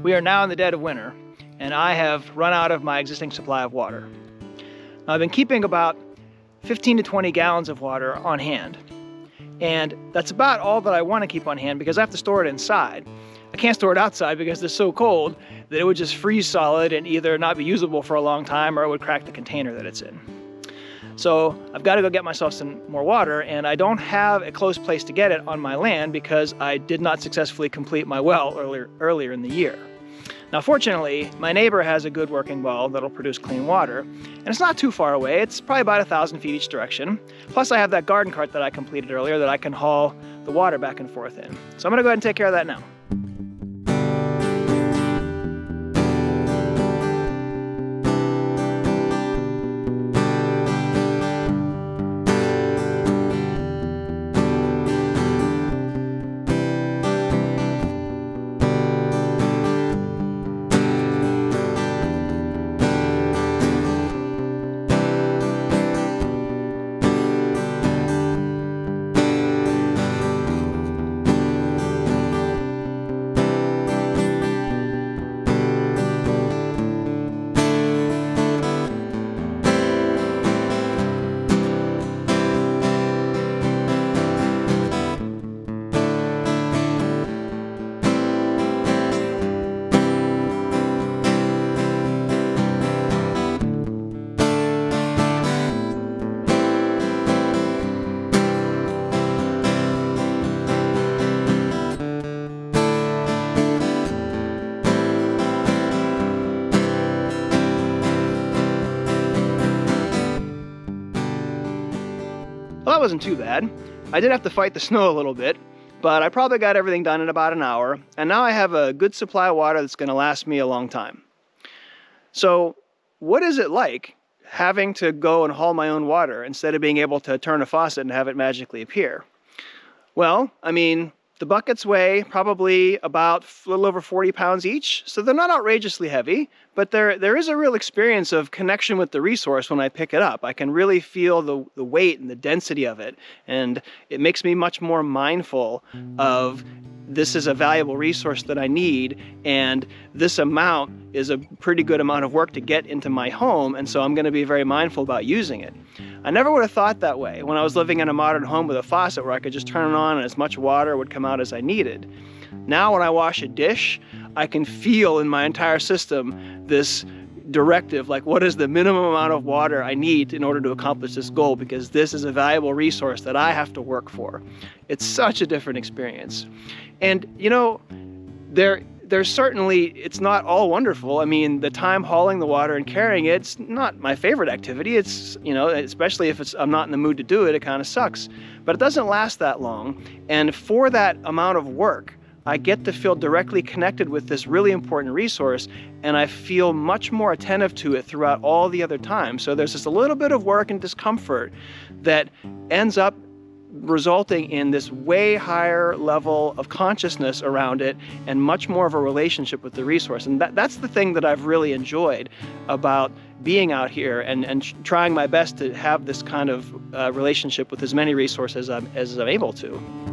We are now in the dead of winter, and I have run out of my existing supply of water. Now, I've been keeping about 15 to 20 gallons of water on hand, and that's about all that I want to keep on hand because I have to store it inside. I can't store it outside because it's so cold that it would just freeze solid and either not be usable for a long time or it would crack the container that it's in. So I've got to go get myself some more water, and I don't have a close place to get it on my land because I did not successfully complete my well earlier in the year. Now fortunately, my neighbor has a good working well that'll produce clean water, and it's not too far away. It's probably about 1,000 feet each direction. Plus I have that garden cart that I completed earlier that I can haul the water back and forth in. So I'm gonna go ahead and take care of that now. Well, that wasn't too bad. I did have to fight the snow a little bit, but I probably got everything done in about an hour, and now I have a good supply of water that's going to last me a long time. So what is it like having to go and haul my own water instead of being able to turn a faucet and have it magically appear? Well, I mean, the buckets weigh probably about a little over 40 pounds each, so they're not outrageously heavy, but there is a real experience of connection with the resource when I pick it up. I can really feel the weight and the density of it, and it makes me much more mindful of this is a valuable resource that I need, and this amount is a pretty good amount of work to get into my home, and so I'm going to be very mindful about using it. I never would have thought that way when I was living in a modern home with a faucet where I could just turn it on and as much water would come out as I needed. Now when I wash a dish, I can feel in my entire system this directive, like what is the minimum amount of water I need in order to accomplish this goal, because this is a valuable resource that I have to work for. It's such a different experience. And you know, there's certainly, it's not all wonderful. I mean, the time hauling the water and carrying it's not my favorite activity. It's, you know, especially if I'm not in the mood to do it, it kind of sucks. But it doesn't last that long. And for that amount of work, I get to feel directly connected with this really important resource, and I feel much more attentive to it throughout all the other times. So there's just a little bit of work and discomfort that ends up resulting in this way higher level of consciousness around it and much more of a relationship with the resource. And that's the thing that I've really enjoyed about being out here and trying my best to have this kind of relationship with as many resources as I'm able to.